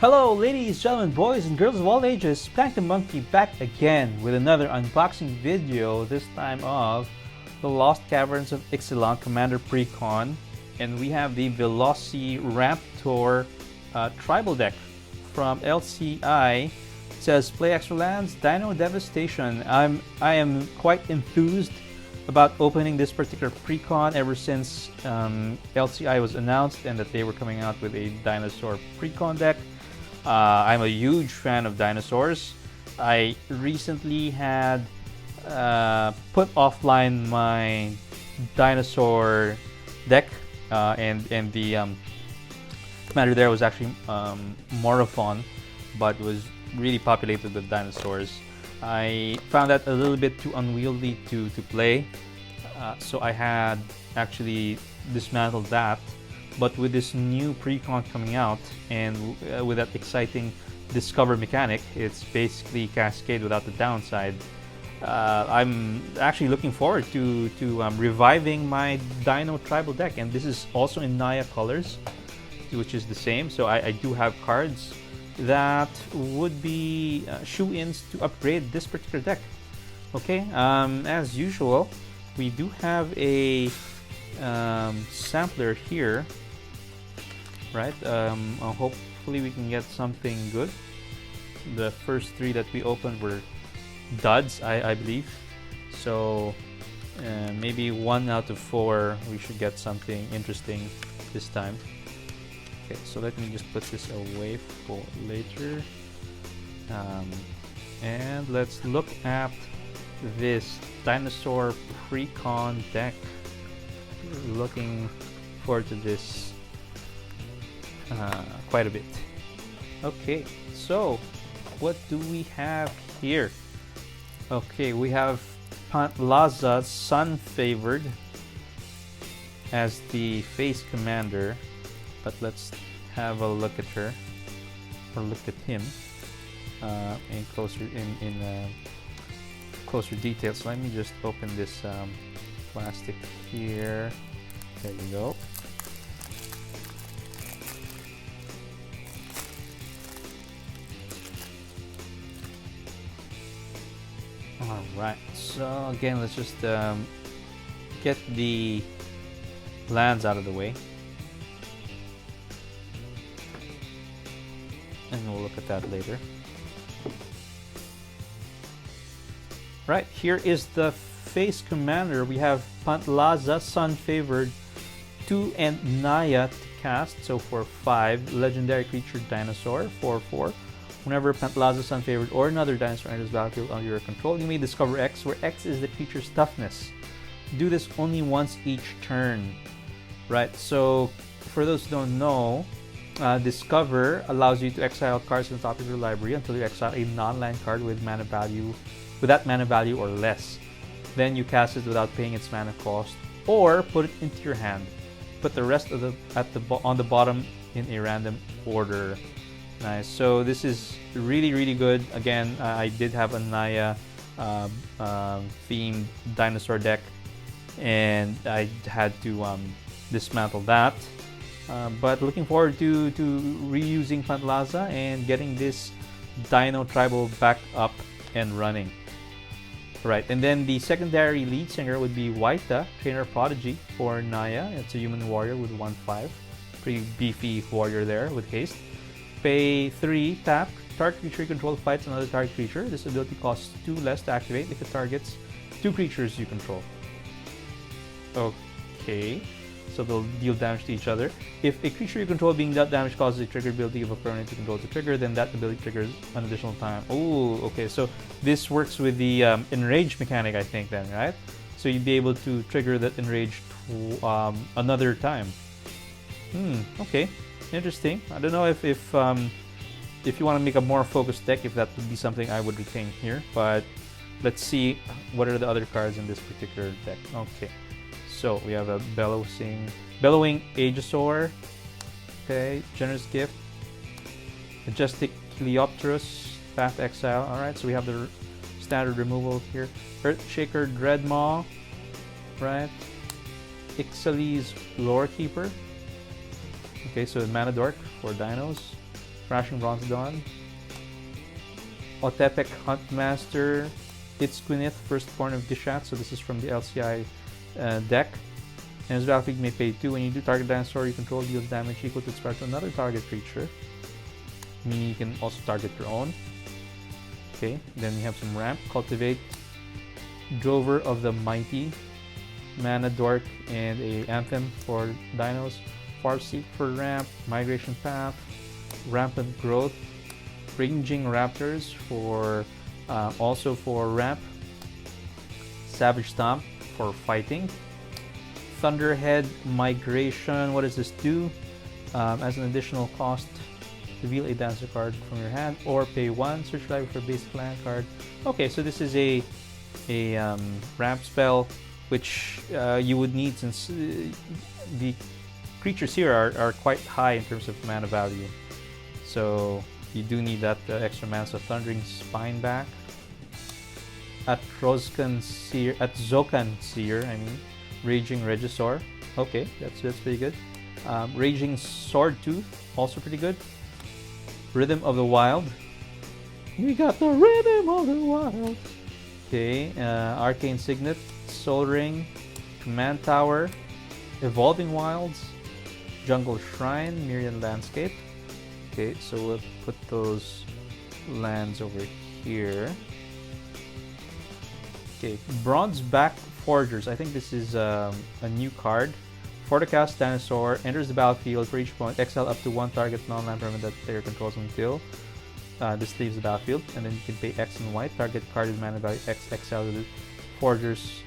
Hello ladies, gentlemen, boys and girls of all ages, Plankton Monkey back again with another unboxing video, this time of the Lost Caverns of Ixalan Commander Precon, and we have the Veloci-ramp-tor tribal deck from LCI. It says play extra lands, Dino Devastation. I am quite enthused about opening this particular Precon ever since LCI was announced and that they were coming out with a dinosaur Precon deck. I'm a huge fan of dinosaurs. I recently had put offline my dinosaur deck, and the commander there was actually Morophon, but was really populated with dinosaurs. I found that a little bit too unwieldy to play, so I had actually dismantled that. But with this new Precon coming out and with that exciting discover mechanic, it's basically Cascade without the downside. I'm actually looking forward to reviving my Dino tribal deck, and this is also in Naya colors, which is the same. So I do have cards that would be shoe-ins to upgrade this particular deck. Okay, as usual, we do have a sampler here, right? Hopefully we can get something good. The first three that we opened were duds, I believe, so maybe 1 out of 4 we should get something interesting this time. Okay, so let me just put this away for later, and let's look at this dinosaur Precon deck. Looking forward to this quite a bit. Okay, so what do we have here? Okay, we have Pantlaza Sun Favored as the face commander, but let's have a look at her, or look at him in closer details. So let me just open this plastic here. There you go. Alright, so again, let's just get the lands out of the way, and we'll look at that later. Right, here is the face commander. We have Pantlaza Sun Favored, 2 and Naya to cast, so for 5. Legendary creature dinosaur, 4/4. Whenever Pantlaza Sun Favored or another dinosaur enters the battlefield under your control, you may discover X, where X is the creature's toughness. Do this only once each turn. Right, so for those who don't know, Discover allows you to exile cards from the top of your library until you exile a non-land card with that mana value or less. Then you cast it without paying its mana cost, or put it into your hand. Put the rest of on the bottom in a random order. Nice. So this is really good. Again, I did have a Naya themed dinosaur deck, and I had to dismantle that. But looking forward to reusing Pantlaza and getting this Dino tribal back up and running. Right, and then the secondary lead singer would be Waita, Trainer Prodigy for Naya. It's a human warrior with 1/5. Pretty beefy warrior there with haste. Pay 3, tap. Target creature you control fights another target creature. This ability costs 2 less to activate if it targets 2 creatures you control. Okay, so they'll deal damage to each other. If a creature you control being dealt damage causes a trigger ability of a permanent you control to trigger, then that ability triggers an additional time. Oh, okay, so this works with the enrage mechanic, I think, then, right? So you'd be able to trigger that enrage another time. Okay. Interesting. I don't know if you want to make a more focused deck, if that would be something I would retain here, but let's see what are the other cards in this particular deck. Okay, so we have a Bellowing Aegisaur. Okay, Generous Gift, Majestic Heliopterus, Path Exile. Alright, so we have the standard removal here. Earthshaker Dreadmaw, right? Ixalan's Lore Keeper. Okay, so Mana Dork for dinos. Crashing Bronze Dawn, Otepec Huntmaster, Itzquinith, Firstborn of Gishat, so this is from the LCI deck. And as battlefield, you may pay 2. When you do target dinosaur you control deals damage equal to its power to another target creature, meaning you can also target your own. Okay, then we have some ramp, Cultivate, Drover of the Mighty, Mana Dork, and a Anthem for dinos, Farseek for ramp, Migration Path, Rampant Growth, Ranging Raptors for also for ramp, Savage Stomp for fighting, Thunderhead Migration. What does this do? As an additional cost, reveal a dinosaur card from your hand or pay 1, search library for basic land card. Okay, so this is a ramp spell which you would need, since the creatures here are quite high in terms of mana value. So you do need that extra mana. So Thundering Spine back. At Zokan Seer, I mean, Raging Regisaur. Okay, that's pretty good. Raging Swordtooth, also pretty good. Rhythm of the Wild. We got the Rhythm of the Wild. Okay, Arcane Signet, Soul Ring, Command Tower, Evolving Wilds, Jungle Shrine, Myriad Landscape. Okay, so we'll put those lands over here. Okay, Bronzeback Forgers. I think this is a new card. For the cast dinosaur, enters the battlefield. For each point, exile up to 1 target non-land permanent that player controls until this leaves the battlefield. And then you can pay X and white. Target card with mana value X, exile with Forgers.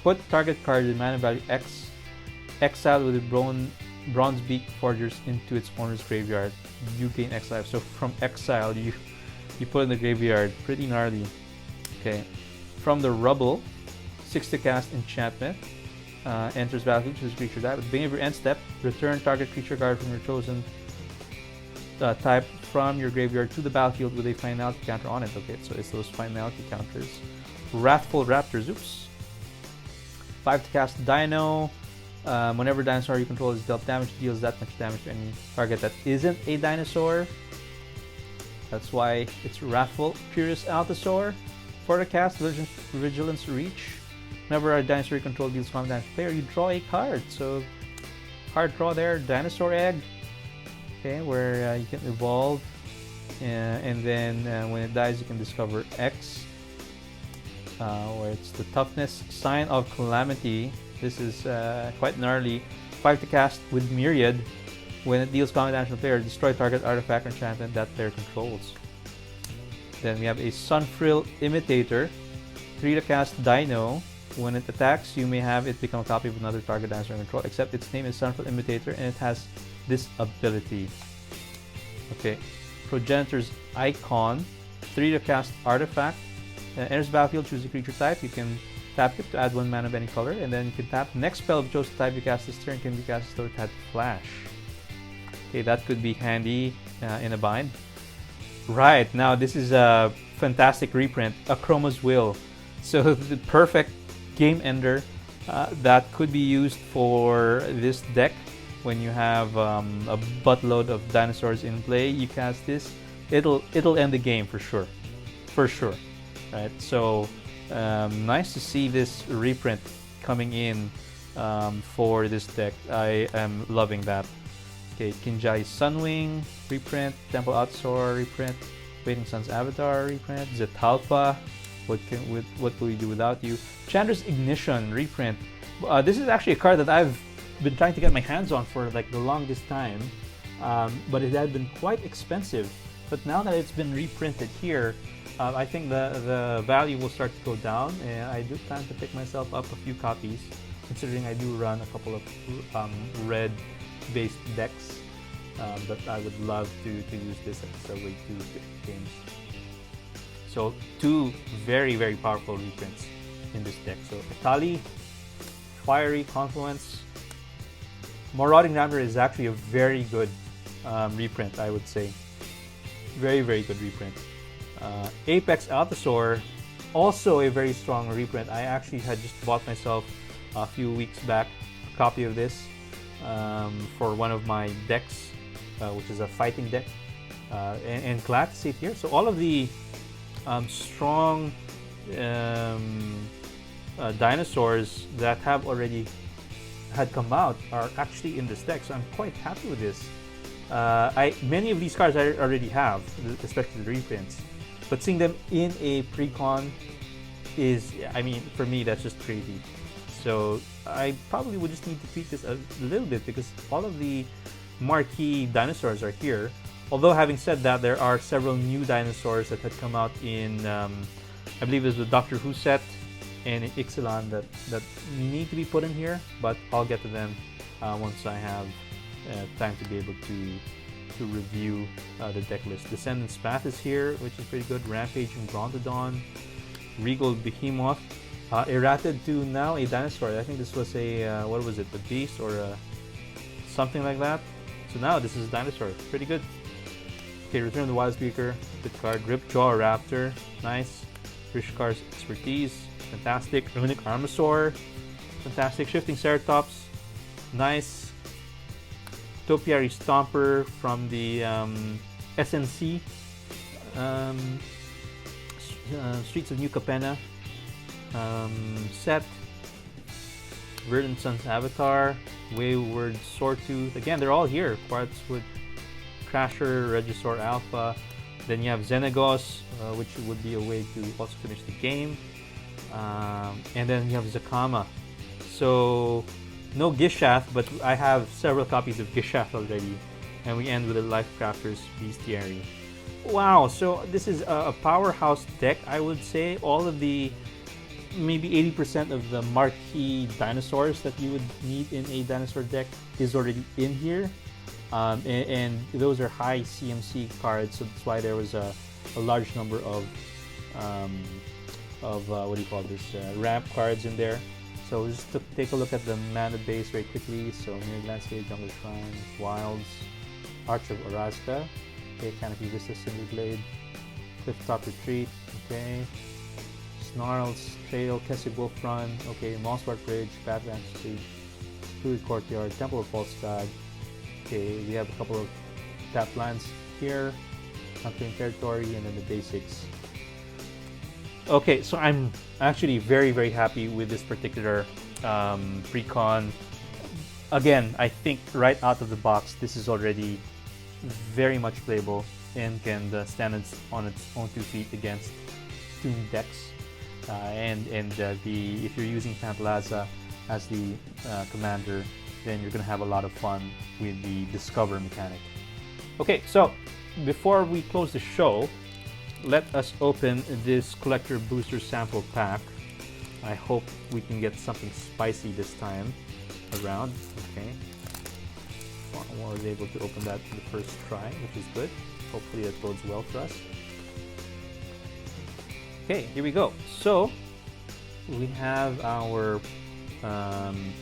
Put target card with mana value X, exile with the Bronzebeak Forgers into its owner's graveyard. You gain X life. So from exile, you put in the graveyard. Pretty gnarly. Okay. From the rubble, 6 to cast enchantment. Enters battlefield, choose creature type. At the beginning of your end step, return target creature card from your chosen type from your graveyard to the battlefield with a finality counter on it. Okay, so it's those finality counters. Wrathful Raptors. Oops. 5 to cast Dino. Whenever dinosaur you control is dealt damage, deals that much damage to any target that isn't a dinosaur. That's why it's Wrathful. Curious Allosaur. For the cast, Vigilance Reach. Whenever a dinosaur you control deals combat damage to player, you draw a card. So, card draw there, Dinosaur Egg. Okay, where you can evolve. And then when it dies, you can discover X. Where it's the Toughness. Sign of Calamity. This is quite gnarly. 5 to cast with Myriad. When it deals combat damage to the player, destroy target artifact or enchantment that player controls. Then we have a Sunfrill Imitator. 3 to cast Dino. When it attacks, you may have it become a copy of another target dinosaur control, except its name is Sunfrill Imitator and it has this ability. Okay, Progenitor's Icon. 3 to cast Artifact. Enters battlefield, choose a creature type. You can tap it to add 1 mana of any color, and then you can tap next spell of chosen type you cast this turn can be cast so it had Flash. Okay, that could be handy in a bind. Right, now this is a fantastic reprint, Akroma's Will. So the perfect game ender that could be used for this deck when you have a buttload of dinosaurs in play. You cast this, it'll end the game for sure, right? So nice to see this reprint coming in for this deck. I am loving that. Okay, Kinjai Sunwing reprint, Temple Allosaur reprint, Waiting Sun's Avatar reprint, Zetalpa. What will we do without you? Chandra's Ignition reprint. This is actually a card that I've been trying to get my hands on for like the longest time, but it had been quite expensive. But now that it's been reprinted here, I think the value will start to go down, and I do plan to pick myself up a few copies, considering I do run a couple of red-based decks. But I would love to use this as a way to pick games. So 2 very, very powerful reprints in this deck. So Itali, Fiery Confluence. Marauding Raptor is actually a very good reprint, I would say. Very, very good reprint. Apex Allosaur, also a very strong reprint. I actually had just bought myself a few weeks back a copy of this for one of my decks, which is a fighting deck. and glad to see it here. So all of the strong dinosaurs that have already had come out are actually in this deck, so I'm quite happy with this. Many of these cards I already have, especially the reprints, but seeing them in a pre-con is, I mean, for me that's just crazy. So I probably would just need to tweak this a little bit because all of the marquee dinosaurs are here. Although having said that, there are several new dinosaurs that had come out in, I believe there's the Doctor Who set and Ixalan that need to be put in here, but I'll get to them once I have time to be able to review the deck list. Descendant's Path is here, which is pretty good. Rampaging Brontodon, Regal Behemoth, errated to now a dinosaur. I think this was a what was it, a beast or something like that. So now this is a dinosaur. Pretty good. Okay, Return of the Wild Speaker, good card. Ripjaw Raptor, nice. Rishkar's Expertise, fantastic. Runic Armasaur, fantastic. Shifting Ceratops, nice. Topiary Stomper from the SNC. Streets of New Capenna set. Verdant Sun's Avatar, Wayward Sawtooth. Again, they're all here. Quartzwood Crasher, Regisaur Alpha. Then you have Xenagos, which would be a way to also finish the game. And then you have Zakama. So no Gishath, but I have several copies of Gishath already. And we end with a Lifecrafters Bestiary. Wow, so this is a powerhouse deck, I would say. All of the, maybe 80% of the marquee dinosaurs that you would need in a dinosaur deck is already in here. And those are high CMC cards, so that's why there was a large number of what do you call this, ramp cards in there. So just to take a look at the mana base very quickly. So Mirror Landscape, Jungle Shrine, Wilds, Arch of Orazca, okay, Canopy Vista, Cinderblade, Clifftop Retreat, okay, Snarls, Trail, Keswick Wolf Run, okay, Mossbark Bridge, Badlands Street, Fluid Courtyard, Temple of False God. Okay, we have a couple of tap lands here, Unclaimed Territory, and then the basics. Okay, so I'm actually very happy with this particular pre-con. Again, I think right out of the box, this is already very much playable and can stand on its own 2 feet against Toon decks. If you're using Pantalaza as the commander, then you're going to have a lot of fun with the Discover mechanic. Okay, so before we close the show, let us open this Collector Booster Sample Pack. I hope we can get something spicy this time around. Okay, I was able to open that the first try, which is good. Hopefully that bodes well for us. Okay, here we go. So we have our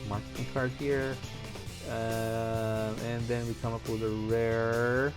marketing card here, and then we come up with a rare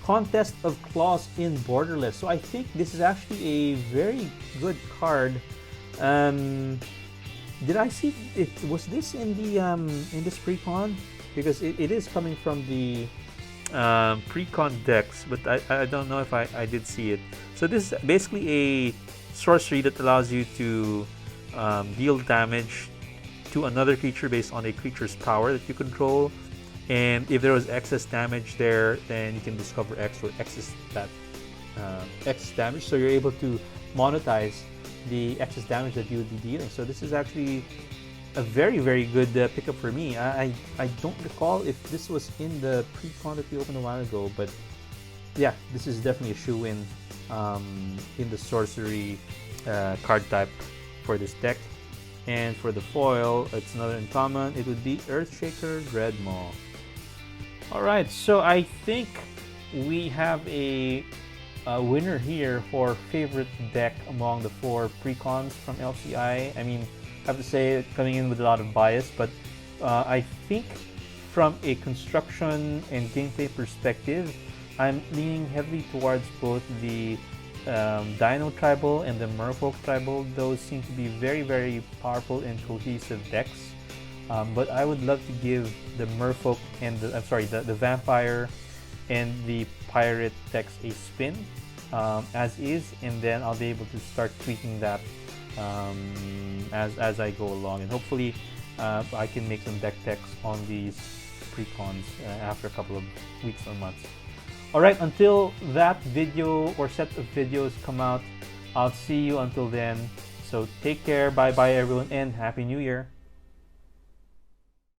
Contest of Claws in Borderless. So I think this is actually a very good card. Did I see it? Was this in the in this pre-con? Because it is coming from the pre-con decks, but I don't know if I did see it. So this is basically a sorcery that allows you to deal damage to another creature based on a creature's power that you control, and if there was excess damage there, then you can discover X or excess damage, so you're able to monetize the excess damage that you would be dealing. So this is actually a very good pickup for me. I don't recall if this was in the pre-con that we opened a while ago, but yeah, this is definitely a shoe-in in the sorcery card type for this deck. And for the foil, it's another uncommon. It would be Earthshaker Dreadmaw. Alright, so I think we have a winner here for favorite deck among the 4 pre-cons from LCI. I mean, I have to say, coming in with a lot of bias, but I think from a construction and gameplay perspective, I'm leaning heavily towards both the Dino Tribal and the Merfolk Tribal. Those seem to be very powerful and cohesive decks. But I would love to give the Merfolk and the Vampire and the pirate decks a spin as is, and then I'll be able to start tweaking that as I go along, and hopefully I can make some deck techs on these precons after a couple of weeks or months. Alright, until that video or set of videos come out, I'll see you until then. So take care, bye bye everyone, and Happy New Year!